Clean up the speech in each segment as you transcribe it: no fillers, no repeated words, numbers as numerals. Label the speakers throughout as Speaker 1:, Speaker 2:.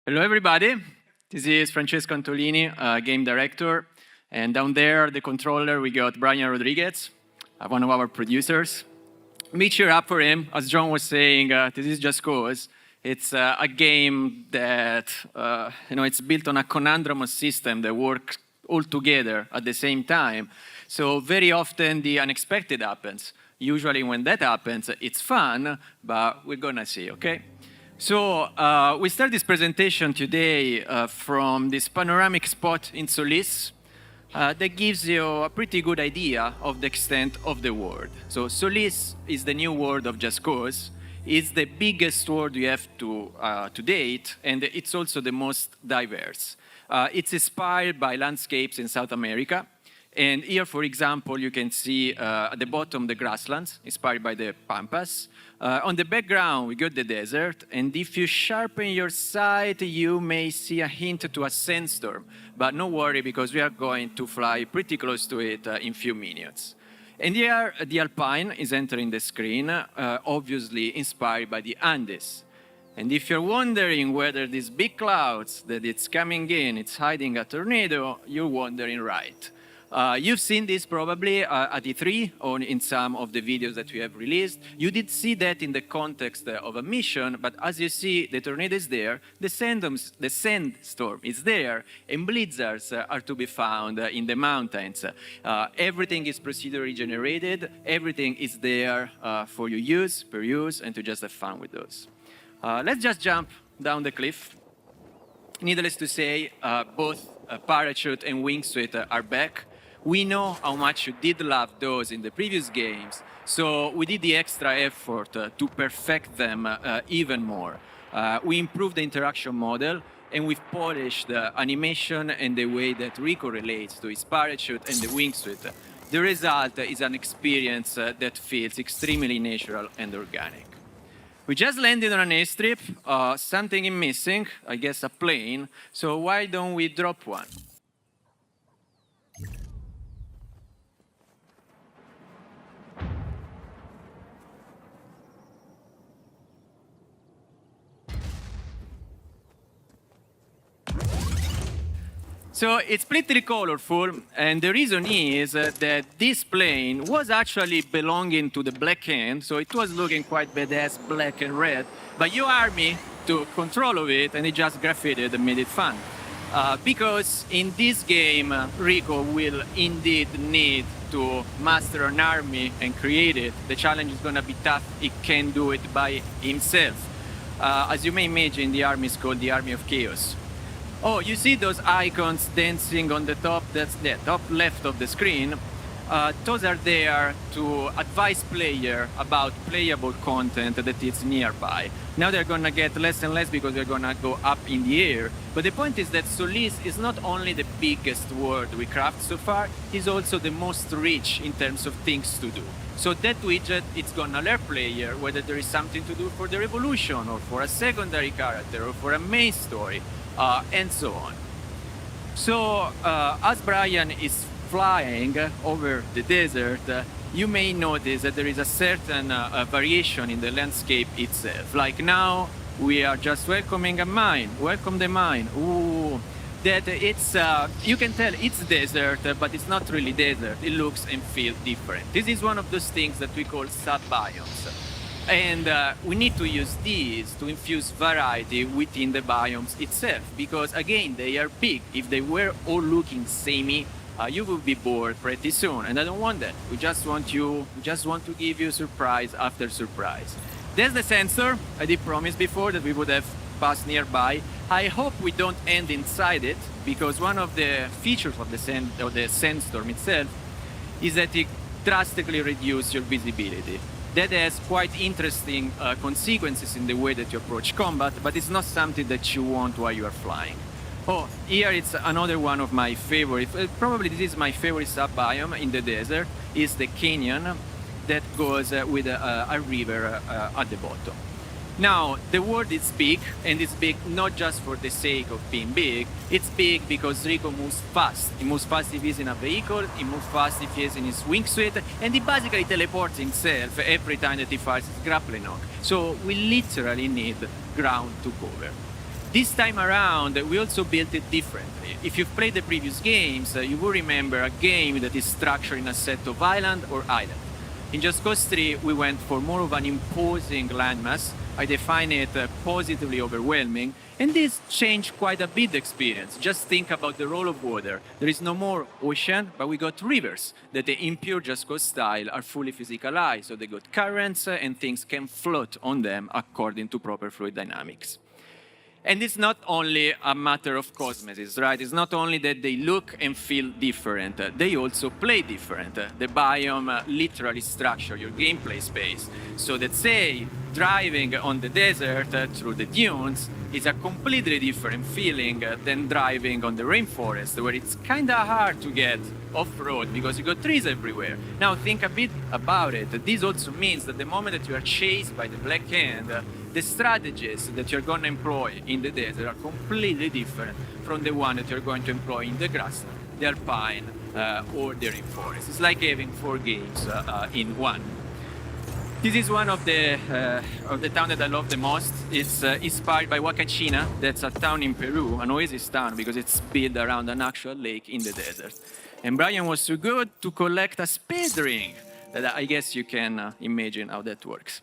Speaker 1: Hello, everybody. This is Francesco Antolini, game director. And down there, the controller, we got Brian Rodriguez, one of our producers. Me cheer up for him. As John was saying, this is Just Cause. It's a game that, it's built on a conundrum system that works all together at the same time. So very often the unexpected happens. Usually when that happens, it's fun, but we're gonna see, okay? So we start this presentation today from this panoramic spot in Solis that gives you a pretty good idea of the extent of the world. So Solis is the new world of Just Cause. It's the biggest world we have to date, and it's also the most diverse. It's inspired by landscapes in South America. And here, for example, you can see at the bottom the grasslands, inspired by the pampas. On the background, we got the desert. And if you sharpen your sight, you may see a hint to a sandstorm. But no worry, because we are going to fly pretty close to it in a few minutes. And here, the Alpine is entering the screen, obviously inspired by the Andes. And if you're wondering whether these big clouds that it's coming in, it's hiding a tornado, you're wondering right. You've seen this probably at E3 or in some of the videos that we have released. You did see that in the context of a mission, but as you see, the tornado is there, the sandstorm is there, and blizzards are to be found in the mountains. Everything is procedurally generated, everything is there for your use, per use, and to just have fun with those. Let's just jump down the cliff. Needless to say, both parachute and wingsuit are back. We know how much you did love those in the previous games, so we did the extra effort to perfect them even more. We improved the interaction model, and we've polished the animation and the way that Rico relates to his parachute and the wingsuit. The result is an experience that feels extremely natural and organic. We just landed on an airstrip. Something is missing, I guess a plane, so why don't we drop one? So it's pretty colorful, and the reason is that this plane was actually belonging to the Black Hand, so it was looking quite badass, black and red, but your army took control of it, and it just graffitied and made it fun. Because in this game, Rico will indeed need to master an army and create it. The challenge is gonna be tough. He can't do it by himself. As you may imagine, the army is called the Army of Chaos. Oh, you see those icons dancing on the top, that's the top left of the screen. Those are there to advise player about playable content that is nearby. Now they're gonna get less and less because they're gonna go up in the air. But the point is that Solis is not only the biggest world we craft so far, it's also the most rich in terms of things to do. So that widget, it's gonna alert player whether there is something to do for the revolution or for a secondary character or for a main story. And so on. So, as Brian is flying over the desert, you may notice that there is a certain variation in the landscape itself. Like now, we are just welcoming a mine. Welcome the mine. Ooh, that it's, you can tell it's desert, but it's not really desert. It looks and feels different. This is one of those things that we call sub-biomes. And we need to use these to infuse variety within the biomes itself, because again, they are big. If they were all looking samey, you will be bored pretty soon, and I don't want that. We just want to give you surprise after surprise. There's the sensor. I did promise before that we would have passed nearby. I hope we don't end inside it, because one of the features of the sandstorm itself is that it drastically reduces your visibility. That has quite interesting consequences in the way that you approach combat, but it's not something that you want while you are flying. Oh, here it's another one of my favorites. Probably this is my favorite sub-biome in the desert, is the canyon that goes with a river at the bottom. Now, the world is big, and it's big not just for the sake of being big. It's big because Rico moves fast. He moves fast if he's in a vehicle, he moves fast if he's in his wingsuit, and he basically teleports himself every time that he fires his grappling hook. So we literally need ground to cover. This time around, we also built it differently. If you've played the previous games, you will remember a game that is structured in a set of island or island. In Just Cause 3, we went for more of an imposing landmass. I define it positively overwhelming, and this changed quite a bit the experience. Just think about the role of water. There is no more ocean, but we got rivers that in pure Just Cause style are fully physicalized, so they got currents and things can float on them according to proper fluid dynamics. And it's not only a matter of cosmetics, right? It's not only that they look and feel different, they also play different. The biome literally structure your gameplay space. So that, say, driving on the desert through the dunes is a completely different feeling than driving on the rainforest, where it's kind of hard to get off-road because you got trees everywhere. Now think a bit about it. This also means that the moment that you are chased by the Black Hand, the strategies that you're going to employ in the desert are completely different from the one that you're going to employ in the grassland, the alpine, or the rainforest. It's like having 4 games in one. This is one of the town that I love the most. It's inspired by Huacachina. That's a town in Peru, an oasis town, because it's built around an actual lake in the desert. And Brian was so good to collect a space ring that I guess you can imagine how that works.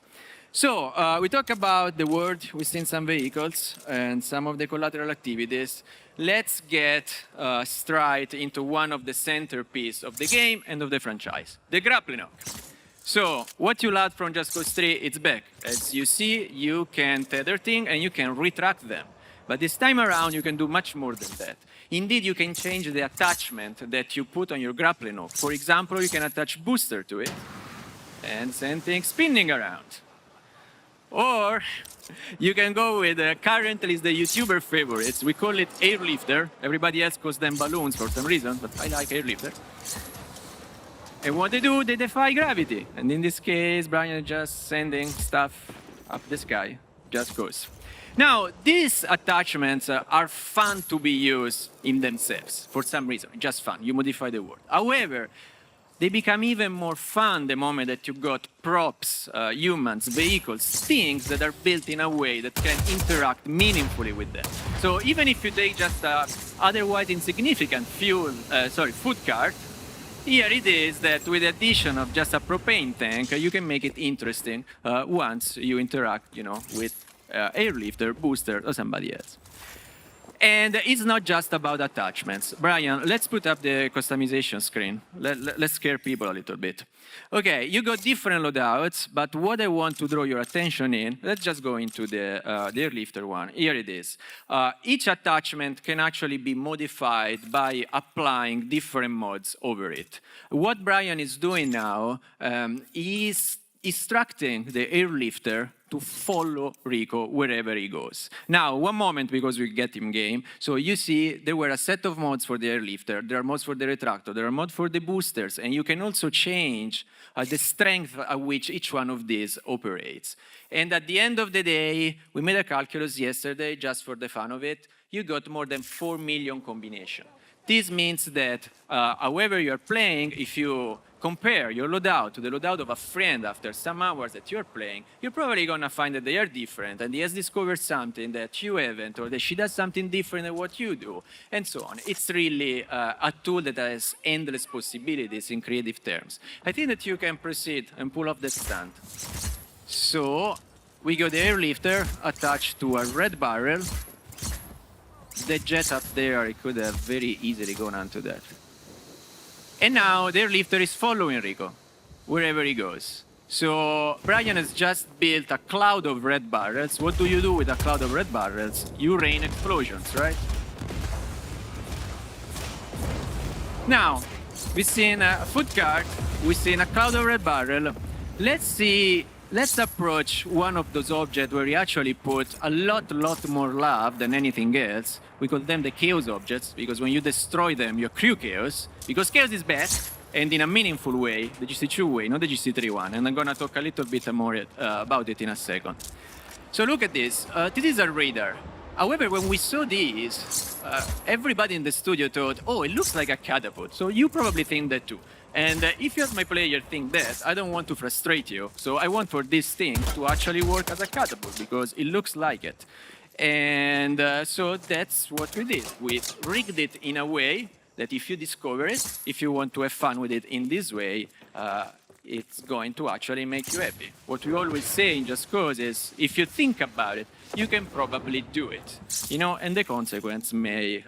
Speaker 1: So we talk about the world, we've seen some vehicles and some of the collateral activities. Let's get straight into one of the centerpiece of the game and of the franchise, the grappling hook. So what you learned from Just Cause 3, it's back. As you see, you can tether things and you can retract them. But this time around, you can do much more than that. Indeed, you can change the attachment that you put on your grappling hook. For example, you can attach booster to it and send things spinning around. Or you can go with, currently is the YouTuber favorites. We call it airlifter. Everybody else calls them balloons for some reason, but I like airlifter. And what they do, they defy gravity. And in this case, Brian is just sending stuff up the sky, just goes. Now, these attachments are fun to be used in themselves for some reason, just fun. You modify the word. However, they become even more fun the moment that you've got props, humans, vehicles, things that are built in a way that can interact meaningfully with them. So even if you take just an otherwise insignificant food cart, here it is that with the addition of just a propane tank, you can make it interesting once you interact, with airlifter, booster, or somebody else. And it's not just about attachments. Brian, let's put up the customization screen. Let's scare people a little bit. Okay, you got different loadouts, but what I want to draw your attention in, let's just go into the airlifter one. Here it is. Each attachment can actually be modified by applying different mods over it. What Brian is doing now is instructing the airlifter to follow Rico wherever he goes. Now, one moment, because we get him game. So you see, there were a set of mods for the airlifter. There are mods for the retractor. There are mods for the boosters. And you can also change the strength at which each one of these operates. And at the end of the day, we made a calculus yesterday, just for the fun of it. You got more than 4 million combinations. This means that however you're playing, if you compare your loadout to the loadout of a friend after some hours that you're playing, you're probably going to find that they are different, and he has discovered something that you haven't, or that she does something different than what you do, and so on. It's really a tool that has endless possibilities in creative terms. I think that you can proceed and pull off the stand. So we got the airlifter attached to a red barrel. The jet up there, it could have very easily gone onto that. And now the airlifter is following Rico wherever he goes. So Brian has just built a cloud of red barrels. What do you do with a cloud of red barrels? You rain explosions, right? Now, we've seen a food cart, we've seen a cloud of red barrel. Let's approach one of those objects where we actually put a lot more love than anything else. We call them the chaos objects, because when you destroy them, you accrue chaos. Because chaos is bad, and in a meaningful way, the GC2 way, not the GC3 one. And I'm going to talk a little bit more about it in a second. So look at this. This is a radar. However, when we saw this, everybody in the studio thought, oh, it looks like a catapult. So you probably think that too. And if you as my player think that, I don't want to frustrate you. So I want for this thing to actually work as a catapult, because it looks like it. And so that's what we did. We rigged it in a way that if you discover it, if you want to have fun with it in this way, it's going to actually make you happy. What we always say in Just Cause is, if you think about it, you can probably do it, you know, and the consequence may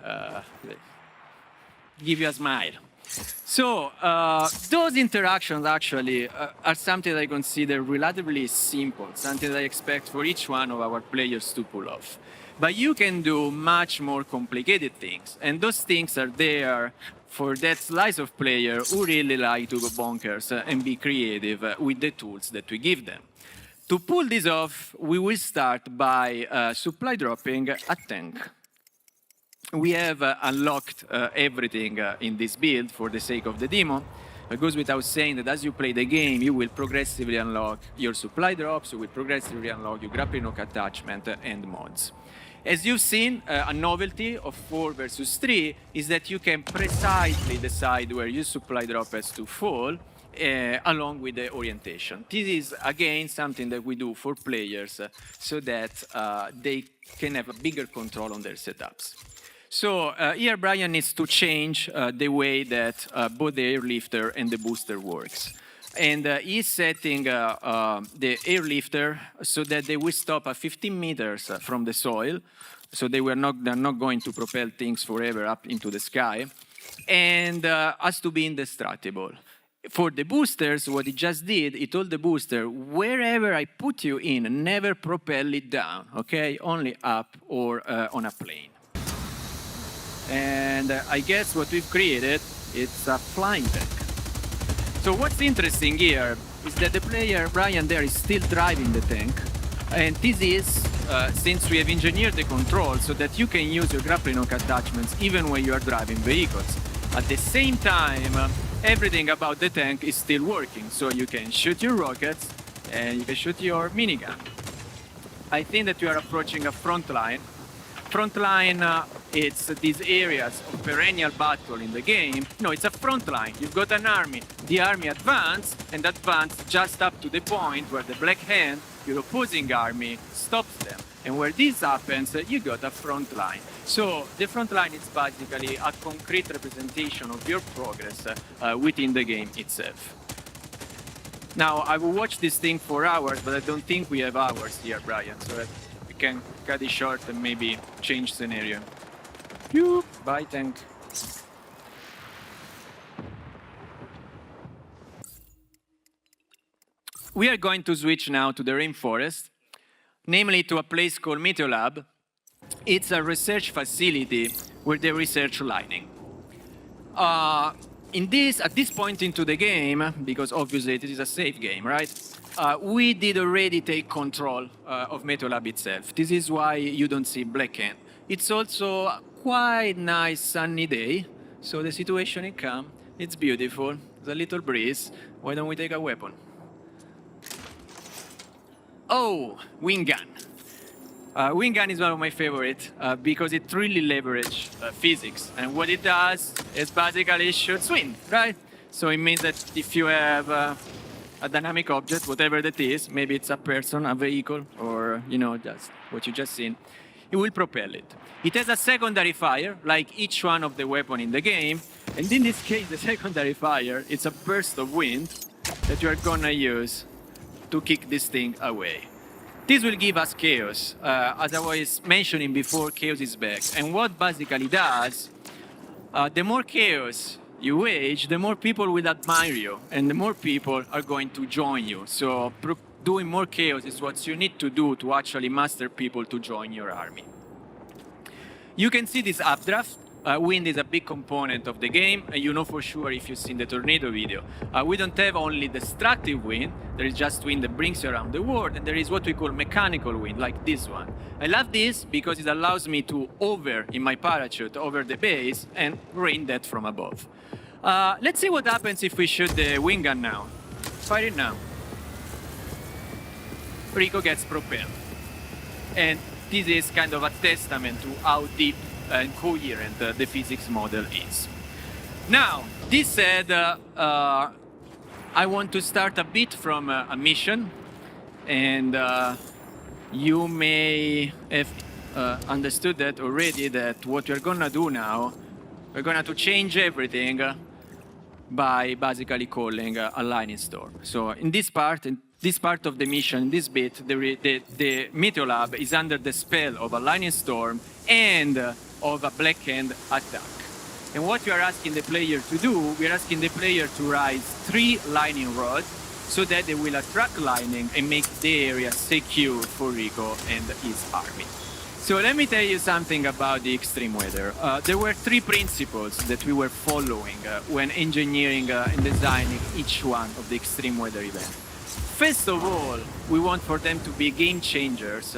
Speaker 1: give you a smile. So those interactions actually are something that I consider relatively simple, something that I expect for each one of our players to pull off. But you can do much more complicated things, and those things are there for that slice of player who really like to go bonkers and be creative with the tools that we give them. To pull this off, we will start by supply dropping a tank. We have unlocked everything in this build for the sake of the demo. It goes without saying that as you play the game, you will progressively unlock your supply drops, you will progressively unlock your grappling hook attachment and mods. As you've seen, a novelty of 4 versus 3 is that you can precisely decide where your supply drop has to fall along with the orientation. This is, again, something that we do for players so that they can have a bigger control on their setups. So here Brian needs to change the way that both the airlifter and the booster works. And he's setting the airlifter so that they will stop at 15 meters from the soil. So they're not going to propel things forever up into the sky. And has to be indestructible. For the boosters, what he just did, he told the booster, wherever I put you in, never propel it down, okay? Only up or on a plane. And I guess what we've created, it's a flying tank. So what's interesting here is that the player, Brian there, is still driving the tank. And this is, since we have engineered the control so that you can use your grappling hook attachments even when you are driving vehicles. At the same time, everything about the tank is still working. So you can shoot your rockets and you can shoot your minigun. I think that you are approaching a front line. Front line, it's these areas of perennial battle in the game. No, it's a front line. You've got an army. The army advance, and advance just up to the point where the Black Hand, your opposing army, stops them. And where this happens, you got a front line. So the front line is basically a concrete representation of your progress within the game itself. Now, I will watch this thing for hours, but I don't think we have hours here, Brian. So we can cut it short and maybe change scenario. Phew, bye, tank. We are going to switch now to the rainforest, namely to a place called Meteolab. It's a research facility where they research lightning. At this point into the game, because obviously it is a safe game, right? We did already take control of Meteolab itself. This is why you don't see Black Hand. It's also a quite nice sunny day, so the situation is calm. It's beautiful. There's a little breeze. Why don't we take a weapon? Oh, wind gun. Wind gun is one of my favorites because it really leverages physics. And what it does is basically shoots wind, right? So it means that if you have a dynamic object, whatever that is, maybe it's a person, a vehicle, or just what you just seen, it will propel it. It has a secondary fire, like each one of the weapons in the game. And in this case, the secondary fire, it's a burst of wind that you are gonna use to kick this thing away. This will give us chaos. As I was mentioning before, chaos is back. And what basically does, the more chaos you wage, the more people will admire you, and the more people are going to join you. So doing more chaos is what you need to do to actually master people to join your army. You can see this updraft. Wind is a big component of the game, and you know for sure if you've seen the tornado video. We don't have only destructive wind, there is just wind that brings you around the world, and there is what we call mechanical wind, like this one. I love this because it allows me to hover in my parachute over the base and rain that from above. Let's see what happens if we shoot the wind gun now. Fire it now. Rico gets propelled. And this is kind of a testament to how deep and coherent the physics model is. Now, this said, I want to start a bit from a mission, and you may have understood that already, that what we're gonna do now, we're gonna to change everything by basically calling a lightning storm. So in this part of the mission, in this bit, the Meteor Lab is under the spell of a lightning storm and of a black hand attack. And what we are asking the player to do, we are asking the player to rise 3 lightning rods so that they will attract lightning and make the area secure for Rico and his army. So let me tell you something about the extreme weather. There were 3 principles that we were following when engineering and designing each one of the extreme weather events. First of all, we want for them to be game changers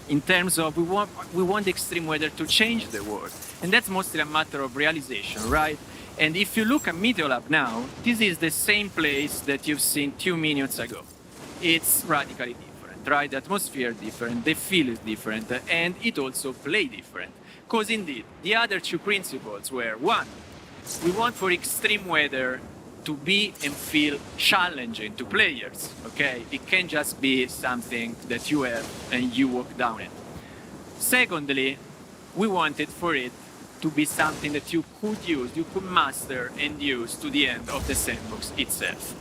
Speaker 1: in terms of we want extreme weather to change the world. And that's mostly a matter of realization, right? And if you look at Meteor Lab now, this is the same place that you've seen 2 minutes ago. It's radically different, right? The atmosphere is different, the feel is different, and it also plays different. Because indeed, the other 2 principles were, 1, we want for extreme weather to be and feel challenging to players, okay? It can't just be something that you have and you walk down it. Secondly, we wanted for it to be something that you could use, you could master and use to the end of the sandbox itself.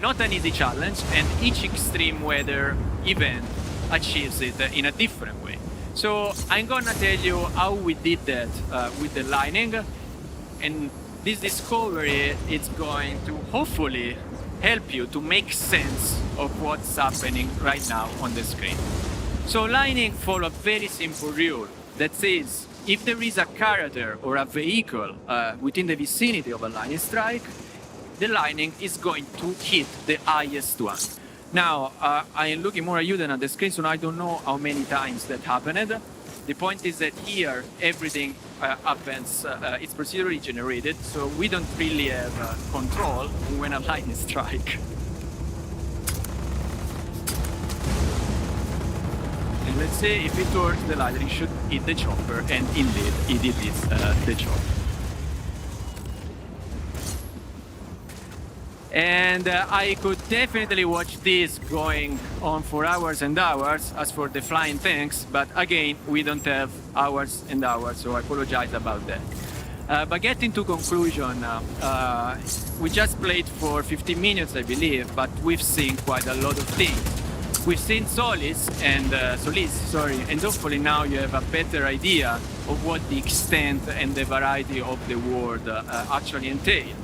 Speaker 1: Not an easy challenge, and each extreme weather event achieves it in a different way. So I'm gonna tell you how we did that with the lightning, and this discovery is going to hopefully help you to make sense of what's happening right now on the screen. So lightning follows a very simple rule that says if there is a character or a vehicle within the vicinity of a lightning strike, the lightning is going to hit the highest one. Now, I am looking more at you than at the screen, so I don't know how many times that happened. The point is that here, everything happens, it's procedurally generated, so we don't really have control when a lightning strike. And let's say if it works, the lightning should hit the chopper, and indeed, it hits the chopper. And I could definitely watch this going on for hours and hours. As for the flying tanks, but again, we don't have hours and hours, so I apologize about that. But getting to conclusion, we just played for 15 minutes, I believe, but we've seen quite a lot of things. We've seen Solis, and hopefully now you have a better idea of what the extent and the variety of the world actually entail.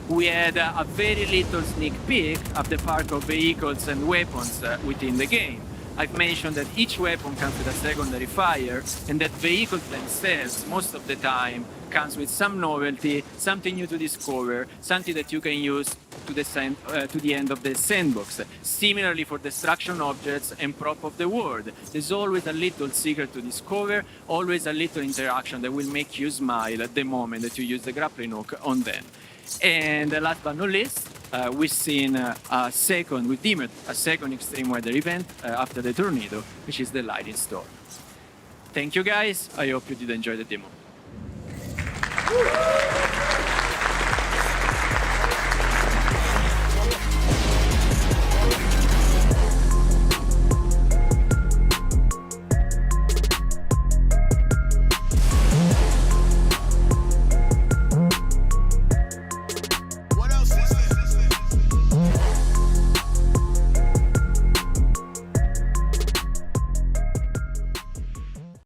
Speaker 1: We had a very little sneak peek of the park of vehicles and weapons within the game. I've mentioned that each weapon comes with a secondary fire, and that vehicles themselves, most of the time, comes with some novelty, something new to discover, something that you can use to the end of the sandbox. Similarly for destruction objects and prop of the world. There's always a little secret to discover, always a little interaction that will make you smile at the moment that you use the grappling hook on them. And last but not least, we've seen we deemed a second extreme weather event after the tornado, which is the lightning storm. Thank you guys, I hope you did enjoy the demo.